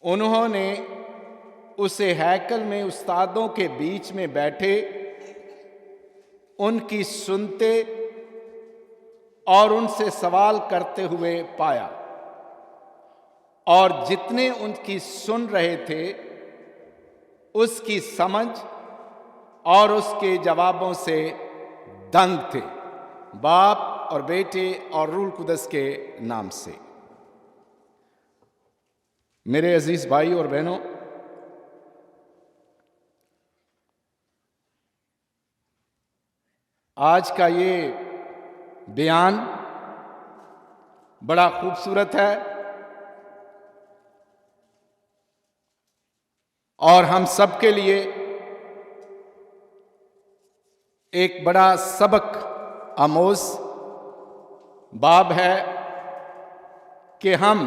उन्होंने उसे हैकल में उस्तादों के बीच में बैठे उनकी सुनते और उनसे सवाल करते हुए पाया, और जितने उनकी सुन रहे थे उसकी समझ और उसके जवाबों से दंग थे। बाप और बेटे और रूह कुदस के नाम से। मेरे अजीज भाई और बहनों, आज का ये बयान बड़ा खूबसूरत है और हम सब के लिए एक बड़ा सबक आमोज बाब है कि हम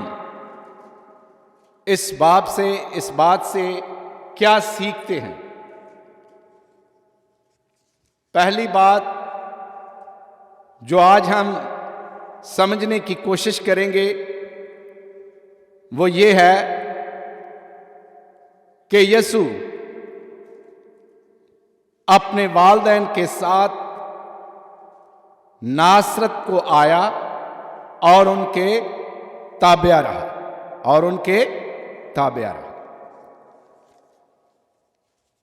इस बात से क्या सीखते हैं। पहली बात जो आज हम समझने की कोशिश करेंगे वो ये है कि यीशु अपने वालिदैन के साथ नासरत को आया और उनके ताबिया रहा।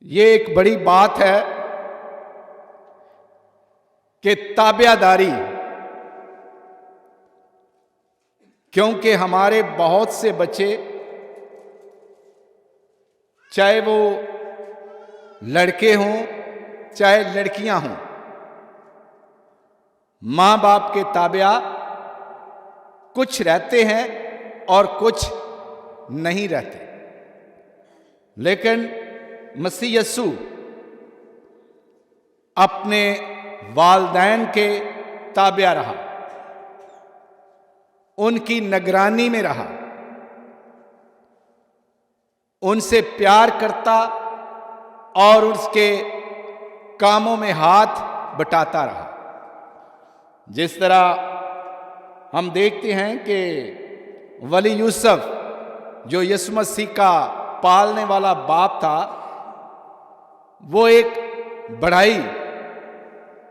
ये एक बड़ी बात है कि ताबियादारी, क्योंकि हमारे बहुत से बच्चे, चाहे वो लड़के हों चाहे लड़कियां हों, मां बाप के ताबिया कुछ रहते हैं और कुछ नहीं रहते। लेकिन मसीह यीशु अपने वालिदैन के ताबिया रहा, उनकी निगरानी में रहा, उनसे प्यार करता और उसके कामों में हाथ बटाता रहा। जिस तरह हम देखते हैं कि वली यूसुफ जो यीशु मसीह का पालने वाला बाप था, वो एक बढ़ाई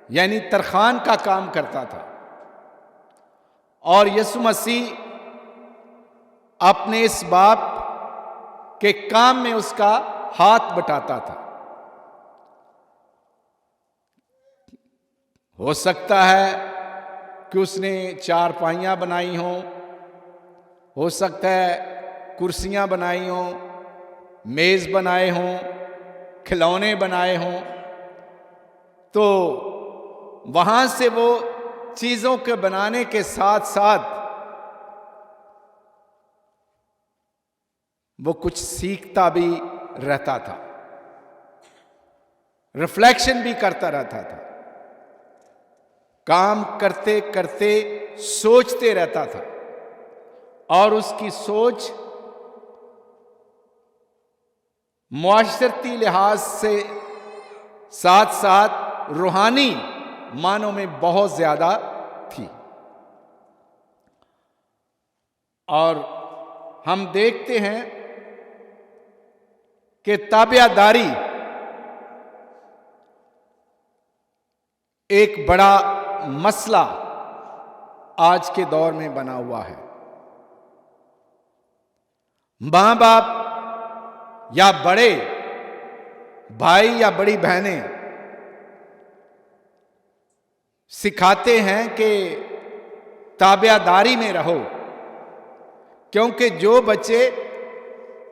यानी तरखान का काम करता था और यीशु मसीह अपने इस बाप के काम में उसका हाथ बटाता था। हो सकता है कि उसने चारपाइयां बनाई हों, हो सकता है कुर्सियां बनाई हों, मेज बनाए हों, खिलौने बनाए हों, तो वहां से वो चीजों के बनाने के साथ साथ वो कुछ सीखता भी रहता था, रिफ्लेक्शन भी करता रहता था, काम करते करते सोचते रहता था और उसकी सोच मुआशरती लिहाज से साथ साथ रूहानी मानों में बहुत ज्यादा थी। और हम देखते हैं कि ताबियादारी एक बड़ा मसला आज के दौर में बना हुआ है। मां बाप या बड़े भाई या बड़ी बहनें सिखाते हैं कि ताबियादारी में रहो, क्योंकि जो बच्चे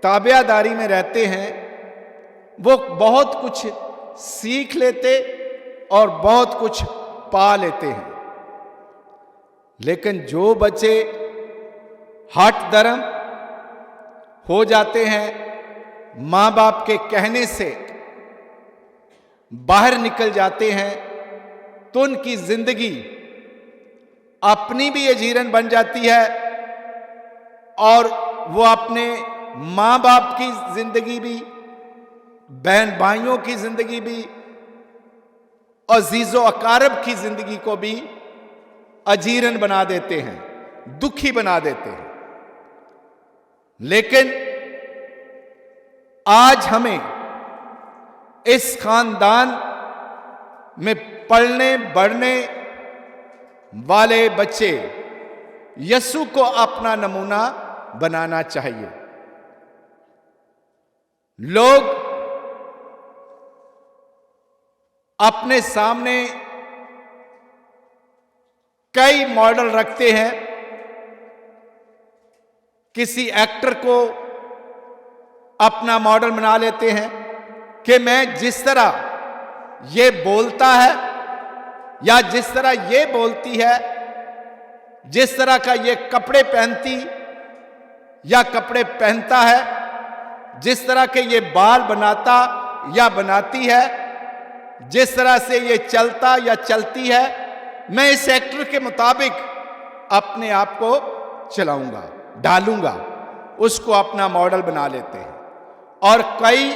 ताबियादारी में रहते हैं वो बहुत कुछ सीख लेते और बहुत कुछ पा लेते हैं। लेकिन जो बच्चे हठ धर्म हो जाते हैं, मां बाप के कहने से बाहर निकल जाते हैं, तो उनकी जिंदगी अपनी भी अजीरन बन जाती है और वो अपने मां बाप की जिंदगी भी, बहन भाइयों की जिंदगी भी, अजीजो अकारब की जिंदगी को भी अजीरन बना देते हैं, दुखी बना देते हैं। लेकिन आज हमें इस खानदान में पलने बढ़ने वाले बच्चे यीशु को अपना नमूना बनाना चाहिए। लोग अपने सामने कई मॉडल रखते हैं। किसी एक्टर को अपना मॉडल बना लेते हैं कि मैं जिस तरह ये बोलता है या जिस तरह ये बोलती है, जिस तरह का ये कपड़े पहनती या कपड़े पहनता है, जिस तरह के ये बाल बनाता या बनाती है, जिस तरह से ये चलता या चलती है, मैं इस एक्टर के मुताबिक अपने आप को चलाऊंगा, डालूंगा, उसको अपना मॉडल बना लेते हैं। और कई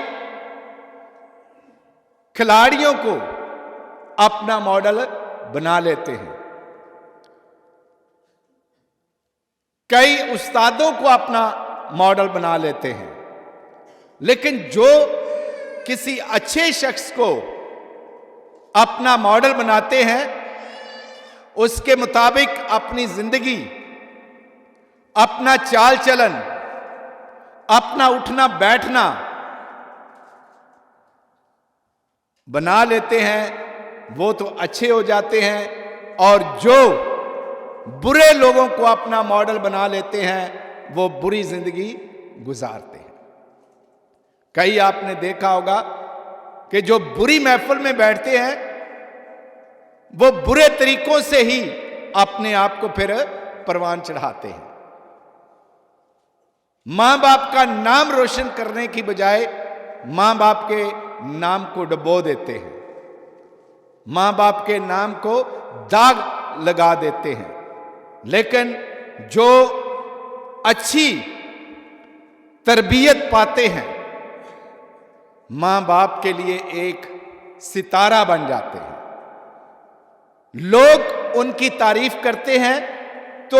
खिलाड़ियों को अपना मॉडल बना लेते हैं। कई उस्तादों को अपना मॉडल बना लेते हैं। लेकिन जो किसी अच्छे शख्स को अपना मॉडल बनाते हैं, उसके मुताबिक अपनी जिंदगी, अपना चाल चलन, अपना उठना बैठना बना लेते हैं, वो तो अच्छे हो जाते हैं। और जो बुरे लोगों को अपना मॉडल बना लेते हैं, वो बुरी जिंदगी गुजारते हैं। कई आपने देखा होगा कि जो बुरी महफिल में बैठते हैं, वो बुरे तरीकों से ही अपने आप को फिर परवान चढ़ाते हैं। मां बाप का नाम रोशन करने की बजाय मां बाप के नाम को डुबो देते हैं, मां बाप के नाम को दाग लगा देते हैं। लेकिन जो अच्छी तरबियत पाते हैं, मां बाप के लिए एक सितारा बन जाते हैं। लोग उनकी तारीफ करते हैं तो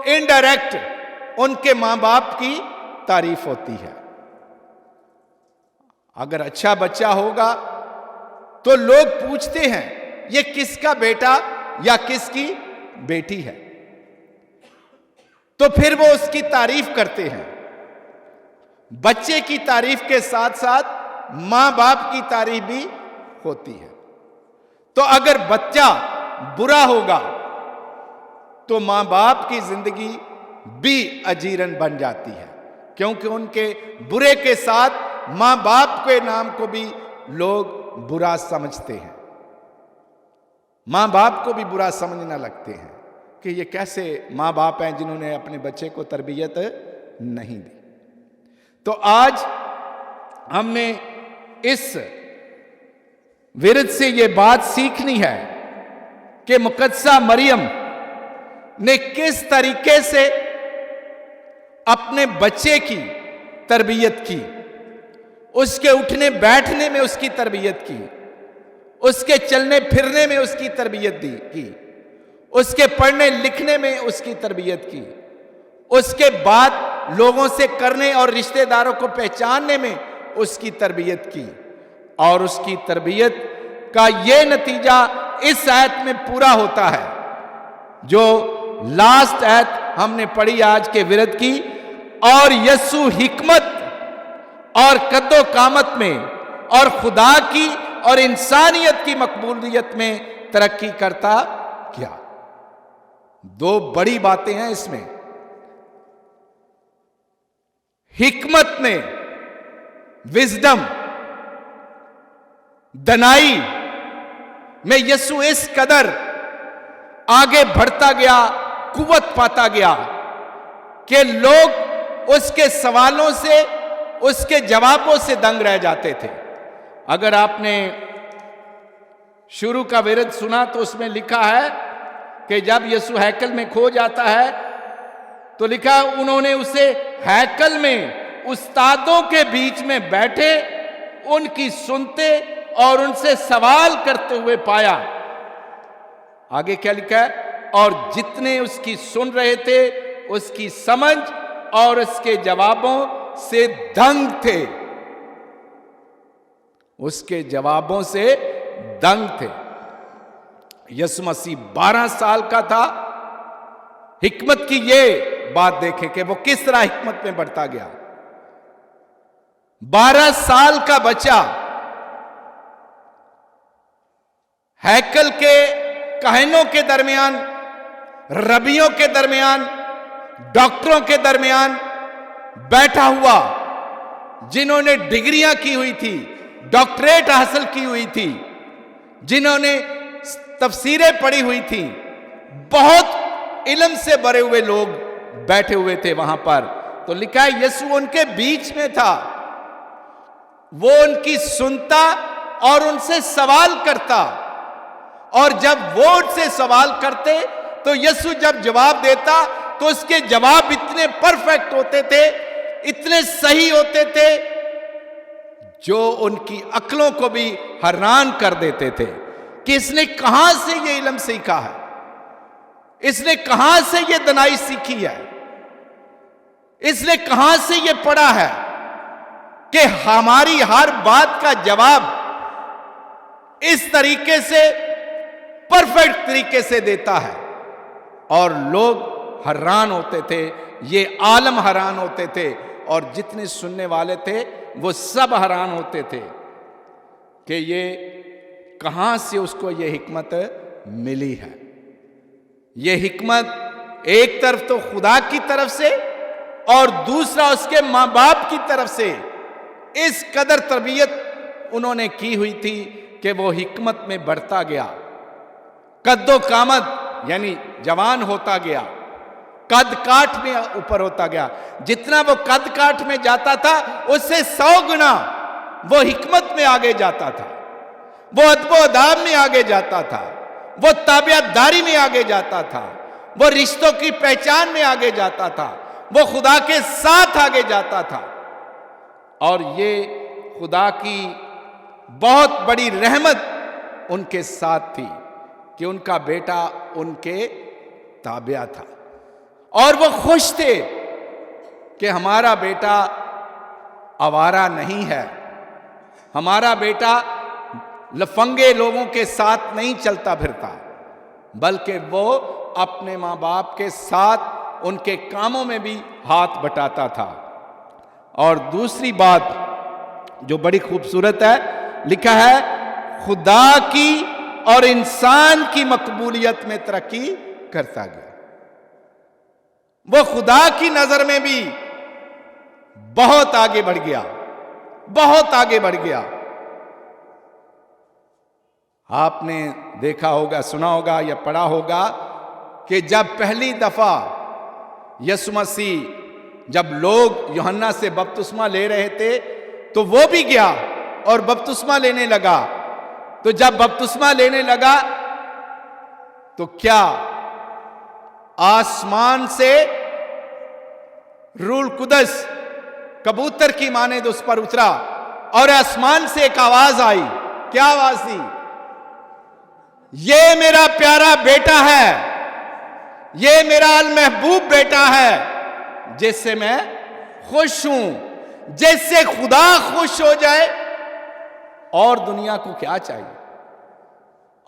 इनडायरेक्ट उनके मां बाप की तारीफ होती है। अगर अच्छा बच्चा होगा तो लोग पूछते हैं ये किसका बेटा या किसकी बेटी है, तो फिर वो उसकी तारीफ करते हैं। बच्चे की तारीफ के साथ साथ मां बाप की तारीफ भी होती है। तो अगर बच्चा बुरा होगा तो मां बाप की जिंदगी भी अजीरन बन जाती है, क्योंकि उनके बुरे के साथ मां बाप के नाम को भी लोग बुरा समझते हैं। मां बाप को भी बुरा समझना लगते हैं कि ये कैसे मां बाप हैं जिन्होंने अपने बच्चे को तरबियत नहीं दी। तो आज हमने इस विरद से ये बात सीखनी है कि मुकद्दसा मरियम ने किस तरीके से अपने बच्चे की तरबियत की, उसके उठने बैठने में उसकी तरबियत की, उसके चलने फिरने में उसकी तरबियत की, उसके पढ़ने लिखने में उसकी तरबियत की, उसके बाद लोगों से करने और रिश्तेदारों को पहचानने में उसकी तरबियत की। और उसकी तरबियत का यह नतीजा इस आयत में पूरा होता है, जो लास्ट आयत हमने पढ़ी आज के विरद की। और यीशु हिकमत और कद्दो कामत में और खुदा की और इंसानियत की मकबूलियत में तरक्की करता गया। दो बड़ी बातें हैं इसमें। हिकमत में, विजडम, दनाई में यीशु इस कदर आगे बढ़ता गया, कुव्वत पाता गया कि लोग उसके सवालों से, उसके जवाबों से दंग रह जाते थे। अगर आपने शुरू का विरद सुना तो उसमें लिखा है कि जब यीशु हैकल में खो जाता है तो लिखा उन्होंने उसे हैकल में उस्तादों के बीच में बैठे उनकी सुनते और उनसे सवाल करते हुए पाया। आगे क्या लिखा है? और जितने उसकी सुन रहे थे उसकी समझ और उसके जवाबों से दंग थे। उसके जवाबों से दंग थे। यीशु मसीह 12 साल का था। हिकमत की ये बात देखें कि वो किस तरह हिकमत में बढ़ता गया। 12 साल का बच्चा हैकल के कहनों के दरमियान, रबियों के दरमियान, डॉक्टरों के दरमियान बैठा हुआ, जिन्होंने डिग्रियां की हुई थी, डॉक्टरेट हासिल की हुई थी, जिन्होंने तफसीरें पढ़ी हुई थी, बहुत इल्म से भरे हुए लोग बैठे हुए थे वहां पर। तो लिखा है यीशु उनके बीच में था, वो उनकी सुनता और उनसे सवाल करता। और जब वो उनसे सवाल करते तो यीशु जब जवाब देता तो उसके जवाब इतने परफेक्ट होते थे, इतने सही होते थे, जो उनकी अक्लों को भी हैरान कर देते थे कि इसने कहां से ये इल्म सीखा है, इसने कहां से ये दनाई सीखी है, इसने कहां से ये पढ़ा है कि हमारी हर बात का जवाब इस तरीके से, परफेक्ट तरीके से देता है। और लोग हैरान होते थे, ये आलम हैरान होते थे, और जितने सुनने वाले थे वो सब हैरान होते थे कि ये कहां से उसको ये हिकमत मिली है। ये हिकमत एक तरफ तो खुदा की तरफ से और दूसरा उसके मां बाप की तरफ से इस कदर तरबियत उन्होंने की हुई थी कि वो हिकमत में बढ़ता गया, कद्दो कामत यानी जवान होता गया, कद काठ में ऊपर होता गया। जितना वो कद काठ में जाता था उससे 100 गुना वो हिकमत में आगे जाता था, वो अदबो अदाब में आगे जाता था, वो ताबियादारी में आगे जाता था, वो रिश्तों की पहचान में आगे जाता था, वो खुदा के साथ आगे जाता था। और ये खुदा की बहुत बड़ी रहमत उनके साथ थी कि उनका बेटा उनके ताबिया था, और वो खुश थे कि हमारा बेटा आवारा नहीं है, हमारा बेटा लफंगे लोगों के साथ नहीं चलता फिरता, बल्कि वो अपने माँ बाप के साथ उनके कामों में भी हाथ बटाता था। और दूसरी बात जो बड़ी खूबसूरत है, लिखा है खुदा की और इंसान की मकबूलियत में तरक्की करता गया। वो खुदा की नजर में भी बहुत आगे बढ़ गया, बहुत आगे बढ़ गया। आपने देखा होगा, सुना होगा या पढ़ा होगा कि जब पहली दफा यीशु मसीह, जब लोग यूहन्ना से बपतिस्मा ले रहे थे तो वो भी गया और बपतिस्मा लेने लगा। तो जब बपतिस्मा लेने लगा तो क्या आसमान से रूह कुदस कबूतर की मानेद उस पर उतरा और आसमान से एक आवाज आई। क्या आवाज थी? ये मेरा प्यारा बेटा है, ये मेरा अल महबूब बेटा है, जिससे मैं खुश हूं। जिससे खुदा खुश हो जाए और दुनिया को क्या चाहिए।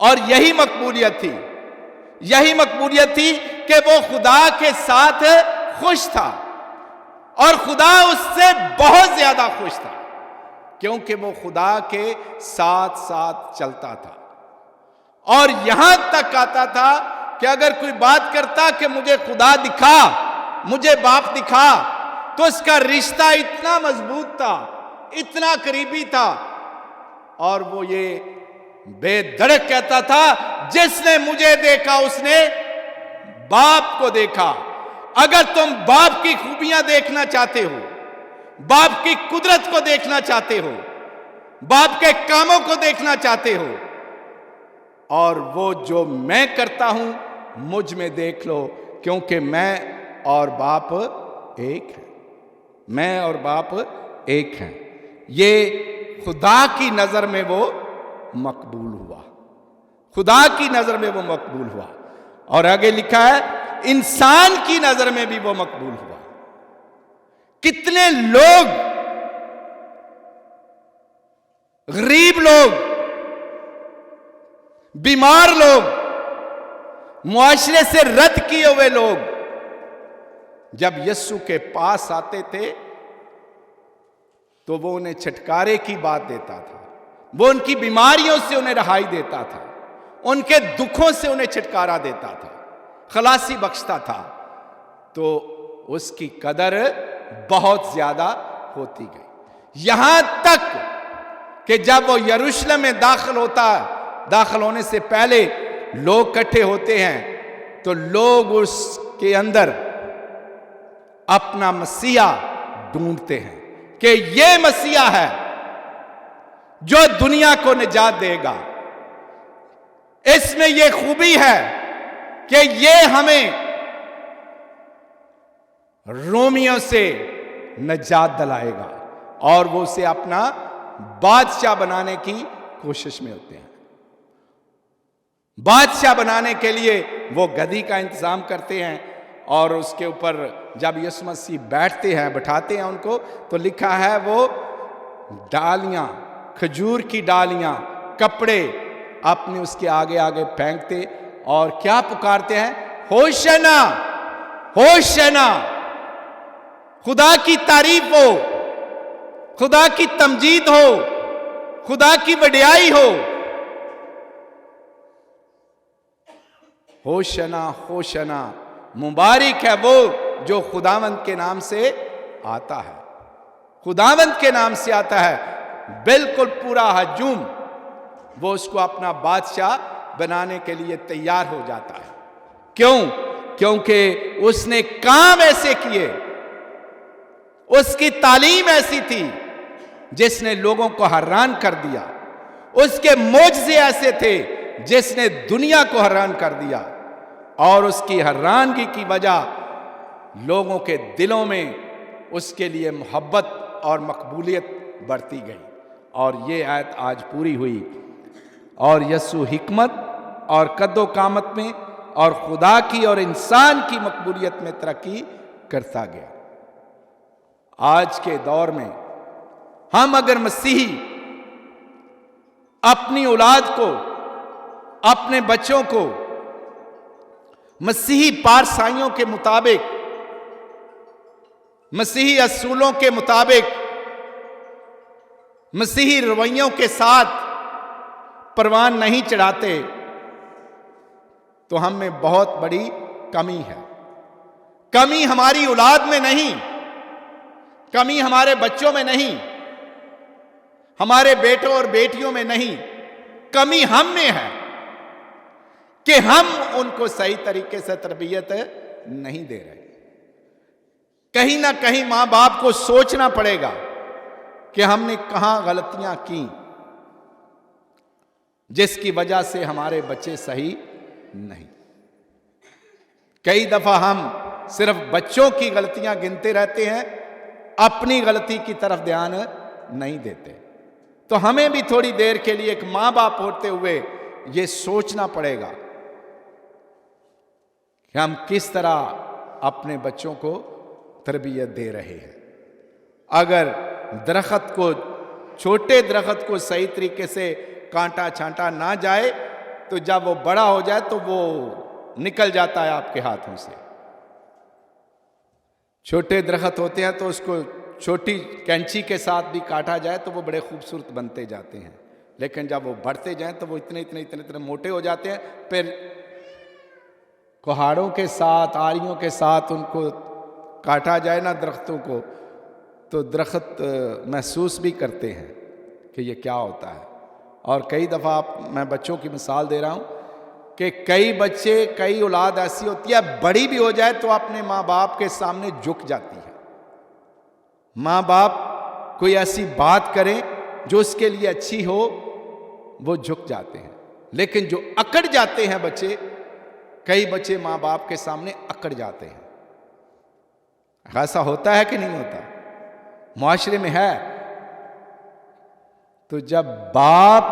और यही मकबूलियत थी, यही मकबूलियत थी कि वो खुदा के साथ खुश था और खुदा उससे बहुत ज्यादा खुश था, क्योंकि वो खुदा के साथ साथ चलता था। और यहां तक आता था कि अगर कोई बात करता कि मुझे खुदा दिखा, मुझे बाप दिखा, तो उसका रिश्ता इतना मजबूत था, इतना करीबी था, और वो ये बेधड़क कहता था, जिसने मुझे देखा उसने बाप को देखा। अगर तुम बाप की खूबियां देखना चाहते हो, बाप की कुदरत को देखना चाहते हो, बाप के कामों को देखना चाहते हो, और वो जो मैं करता हूं मुझ में देख लो, क्योंकि मैं और बाप एक है, मैं और बाप एक हैं। ये खुदा की नजर में वो मकबूल हुआ, खुदा की नजर में वो मकबूल हुआ। और आगे लिखा है इंसान की नजर में भी वो मकबूल हुआ। कितने लोग गरीब लोग, बीमार लोग, मुआशरे से रद्द किए हुए लोग जब यीशु के पास आते थे तो वो उन्हें छुटकारे की बात देता था, वो उनकी बीमारियों से उन्हें रहाई देता था, उनके दुखों से उन्हें छुटकारा देता था, खलासी बख्शता था। तो उसकी कदर बहुत ज्यादा होती गई, यहां तक कि जब वो यरूशलेम में दाखिल होने से पहले लोग इकट्ठे होते हैं तो लोग उसके अंदर अपना मसीहा ढूंढते हैं कि ये मसीहा है जो दुनिया को निजात देगा। इसमें यह खूबी है कि ये हमें रोमियों से निजात दिलाएगा और वो उसे अपना बादशाह बनाने की कोशिश में होते हैं। बादशाह बनाने के लिए वो गधी का इंतजाम करते हैं और उसके ऊपर जब यीशु मसीह बैठते हैं, बैठाते हैं उनको, तो लिखा है वो डालियां, खजूर की डालियां, कपड़े अपने उसके आगे आगे फेंकते और क्या पुकारते हैं, होशना होशना, खुदा की तारीफ हो, खुदा की तमजीद हो, खुदा की वडियाई हो। होशना होशना, मुबारक है वो जो खुदावंद के नाम से आता है, खुदावंद के नाम से आता है। बिल्कुल पूरा हजूम वो उसको अपना बादशाह बनाने के लिए तैयार हो जाता है। क्यों? क्योंकि उसने काम ऐसे किए, उसकी तालीम ऐसी थी जिसने लोगों को हैरान कर दिया, उसके मोजज़े ऐसे थे जिसने दुनिया को हैरान कर दिया और उसकी हैरानगी की वजह लोगों के दिलों में उसके लिए मोहब्बत और मकबूलियत बढ़ती गई। और ये आयत आज पूरी हुई और यीशु हिकमत और कद्दो कामत में और खुदा की और इंसान की मकबूलियत में तरक्की करता गया। आज के दौर में हम अगर मसीही अपनी औलाद को, अपने बच्चों को मसीही पारसाइयों के मुताबिक, मसीही असूलों के मुताबिक, मसीही रवैयों के साथ परवान नहीं चढ़ाते तो हम में बहुत बड़ी कमी है। कमी हमारी औलाद में नहीं, कमी हमारे बच्चों में नहीं, हमारे बेटों और बेटियों में नहीं, कमी हम में है कि हम उनको सही तरीके से तरबियत नहीं दे रहे। कहीं ना कहीं मां बाप को सोचना पड़ेगा कि हमने कहां गलतियां की जिसकी वजह से हमारे बच्चे सही नहीं। कई दफा हम सिर्फ बच्चों की गलतियां गिनते रहते हैं, अपनी गलती की तरफ ध्यान नहीं देते। तो हमें भी थोड़ी देर के लिए एक मां बाप होते हुए यह सोचना पड़ेगा कि हम किस तरह अपने बच्चों को तरबियत दे रहे हैं। अगर दरख्त को, छोटे दरख्त को सही तरीके से कांटा छांटा ना जाए तो जब वो बड़ा हो जाए तो वो निकल जाता है आपके हाथों से। छोटे दरख्त होते हैं तो उसको छोटी कैंची के साथ भी काटा जाए तो वो बड़े खूबसूरत बनते जाते हैं, लेकिन जब वो बढ़ते जाएं तो वो इतने इतने इतने इतने मोटे हो जाते हैं। फिर कुहाड़ों के साथ, आरियों के साथ उनको काटा जाए ना दरख्तों को, तो दरख्त महसूस भी करते हैं कि ये क्या होता है। और कई दफ़ा मैं बच्चों की मिसाल दे रहा हूँ कि कई बच्चे, कई औलाद ऐसी होती है बड़ी भी हो जाए तो अपने माँ बाप के सामने झुक जाती है। माँ बाप कोई ऐसी बात करें जो उसके लिए अच्छी हो, वो झुक जाते हैं। लेकिन जो अकड़ जाते हैं बच्चे, कई बच्चे माँ बाप के सामने अकड़ जाते हैं। ऐसा होता है कि नहीं होता? मुआशरे में है। तो जब बाप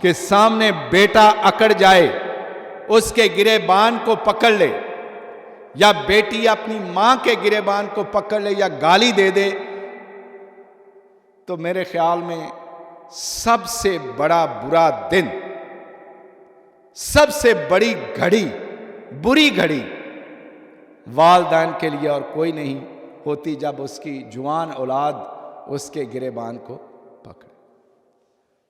के सामने बेटा अकड़ जाए, उसके गिरेबान को पकड़ ले, या बेटी अपनी मां के गिरेबान को पकड़ ले या गाली दे दे, तो मेरे ख्याल में सबसे बड़ा बुरा दिन, सबसे बड़ी घड़ी, बुरी घड़ी वालिदैन के लिए और कोई नहीं होती, जब उसकी जुआन औलाद उसके गिरेबान को पकड़े।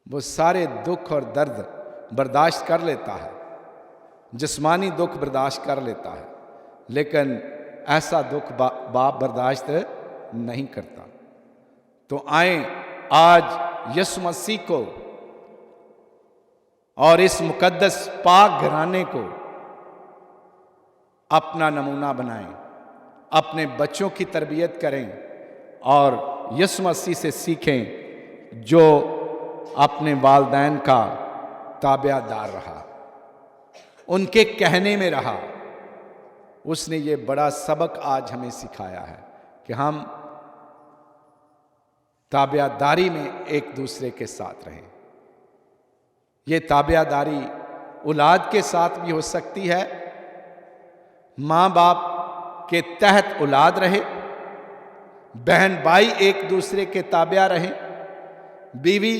वो सारे दुख और दर्द बर्दाश्त कर लेता है, जिस्मानी दुख बर्दाश्त कर लेता है, लेकिन ऐसा दुख बाप बर्दाश्त नहीं करता। तो आए आज यीशु मसीह को और इस मुकद्दस पाक घराने को अपना नमूना बनाएं, अपने बच्चों की तरबियत करें और यीशु मसीह से सीखें, जो अपने वालिदैन का ताबेदार रहा, उनके कहने में रहा। उसने ये बड़ा सबक आज हमें सिखाया है कि हम ताबेदारी में एक दूसरे के साथ रहें। ये ताबेदारी औलाद के साथ भी हो सकती है, माँ बाप के तहत औलाद रहे, बहन भाई एक दूसरे के ताबिया रहें, बीवी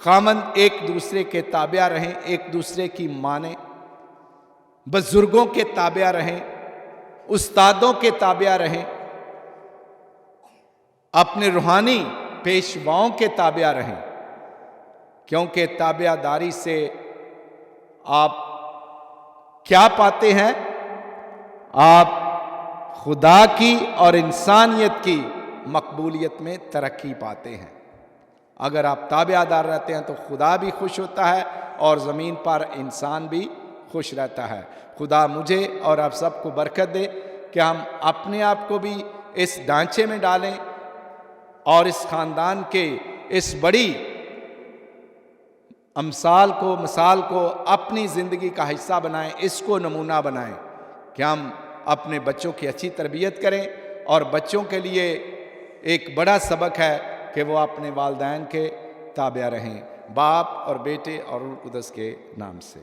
खामंद एक दूसरे के ताबिया रहें, एक दूसरे की माने, बुजुर्गों के ताबिया रहें, उस्तादों के ताबिया रहें, अपने रूहानी पेशवाओं के ताबिया रहें, क्योंकि ताबियादारी से आप क्या पाते हैं? आप खुदा की और इंसानियत की मकबूलियत में तरक्की पाते हैं। अगर आप ताबेदार रहते हैं तो खुदा भी खुश होता है और ज़मीन पर इंसान भी खुश रहता है। खुदा मुझे और आप सबको बरकत दे कि हम अपने आप को भी इस ढांचे में डालें और इस ख़ानदान के इस बड़ी मिसाल को अपनी ज़िंदगी का हिस्सा बनाएं, इसको नमूना बनाएं कि हम अपने बच्चों की अच्छी तरबियत करें। और बच्चों के लिए एक बड़ा सबक है कि वो अपने वालिदैन के ताबिया रहें, बाप और बेटे और रूह कुदस के नाम से।